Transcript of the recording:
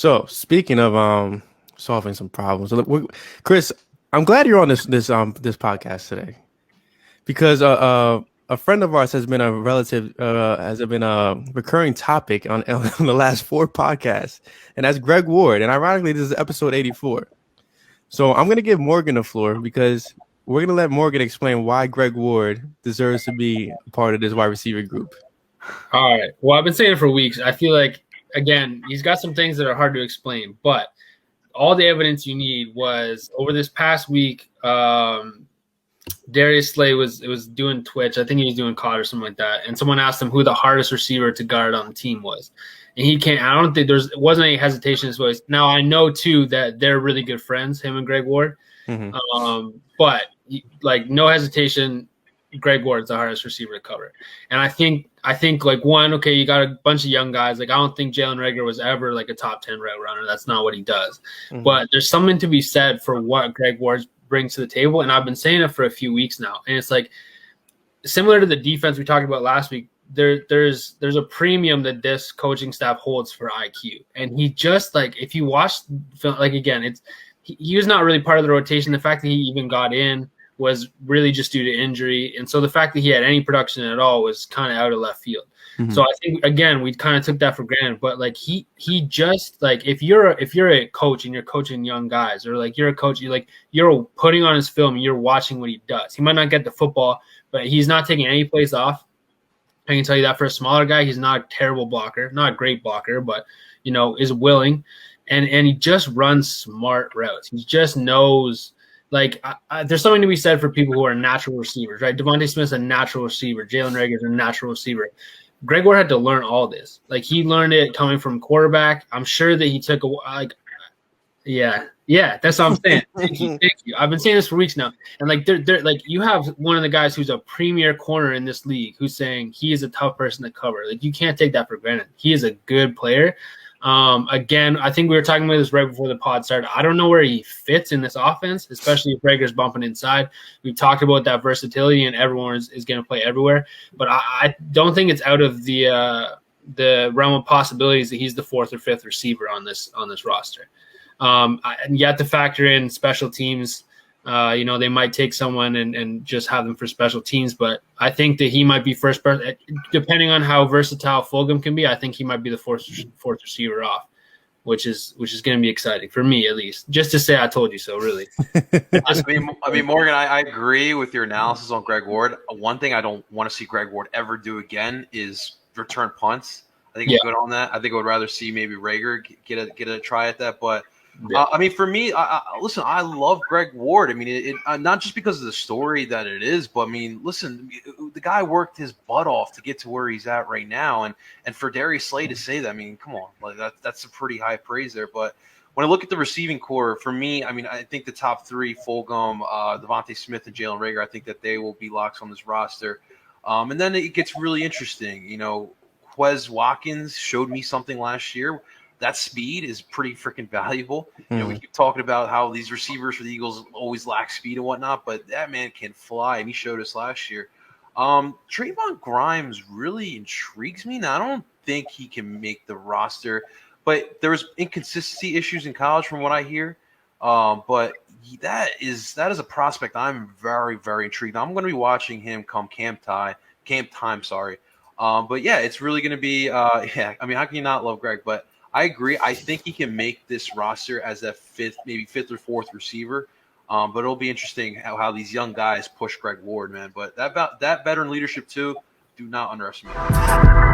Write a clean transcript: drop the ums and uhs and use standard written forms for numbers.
So speaking of solving some problems, Chris, I'm glad you're on this podcast today because a friend of ours has been a relative has been a recurring topic on the last four podcasts, and that's Greg Ward. And ironically, this is episode 84. So I'm gonna give Morgan the floor because we're gonna let Morgan explain why Greg Ward deserves to be a part of this wide receiver group. All right. Well, I've been saying it for weeks. I feel like, again, he's got some things that are hard to explain, but all the evidence you need was over this past week. Darius Slay was doing Twitch. I think he was doing COD or something like that. And someone asked him who the hardest receiver to guard on the team was. And he can't. I don't think it wasn't any hesitation in his voice. Now I know too that they're really good friends, him and Greg Ward. Mm-hmm. But like no hesitation, Greg Ward's the hardest receiver to cover. And I think like one, okay, you got a bunch of young guys. Like I don't think Jalen Reagor was ever like a top 10 route runner. That's not what he does. Mm-hmm. But there's something to be said for what Greg Ward brings to the table. And I've been saying it for a few weeks now. And it's like similar to the defense we talked about last week. There's a premium that this coaching staff holds for IQ. And he just like if you watch film, like again, he was not really part of the rotation. The fact that he even got in was really just due to injury. And so the fact that he had any production at all was kind of out of left field. Mm-hmm. So I think, again, we kind of took that for granted. But, like, he just, like, if you're a coach and you're coaching young guys or, like, you're a coach, you're putting on his film and you're watching what he does. He might not get the football, but he's not taking any plays off. I can tell you that for a smaller guy, he's not a terrible blocker, not a great blocker, but, is willing. And he just runs smart routes. He just knows – like, there's something to be said for people who are natural receivers, right? Devontae Smith's a natural receiver. Jalen Reagor's a natural receiver. Greg Ward had to learn all this. Like, he learned it coming from quarterback. I'm sure that he took yeah, that's what I'm saying. Thank you. I've been saying this for weeks now. And, like, they're like, you have one of the guys who's a premier corner in this league who's saying he is a tough person to cover. Like, you can't take that for granted. He is a good player. Again, I think we were talking about this right before the pod started. I don't know where he fits in this offense, especially if Reagor's bumping inside. We've talked about that versatility, and everyone is going to play everywhere. But I don't think it's out of the realm of possibilities that he's the fourth or fifth receiver on this roster. And you have to factor in special teams. They might take someone and just have them for special teams, but I think that he might be first person, depending on how versatile Fulgham can be. I think he might be the fourth receiver off, which is going to be exciting for me, at least, just to say I told you so. Really. I mean, Morgan, I agree with your analysis on Greg Ward. One thing I don't want to see Greg Ward ever do again is return punts. I think I'm good on that. I think I would rather see maybe Reagor get a try at that, but. Yeah. I mean, for me, listen, I love Greg Ward. I mean, not just because of the story that it is, but I mean, listen, the guy worked his butt off to get to where he's at right now, and for Darius Slay to say that, I mean, come on, like that's a pretty high praise there. But when I look at the receiving core, for me, I mean, I think the top three, Fulgham, Devontae Smith, and Jalen Reagor, I think that they will be locks on this roster. And then it gets really interesting. Quez Watkins showed me something last year. That speed is pretty freaking valuable. We keep talking about how these receivers for the Eagles always lack speed and whatnot, but that man can fly, and he showed us last year. Trayvon Grimes really intrigues me. Now, I don't think he can make the roster, but there was inconsistency issues in college from what I hear. But that is a prospect I'm very, very intrigued. I'm going to be watching him come camp time. But yeah, it's really going to be I mean, how can you not love Greg? But I agree. I think he can make this roster as a fifth or fourth receiver. But it'll be interesting how these young guys push Greg Ward, man. But that veteran leadership too, do not underestimate it.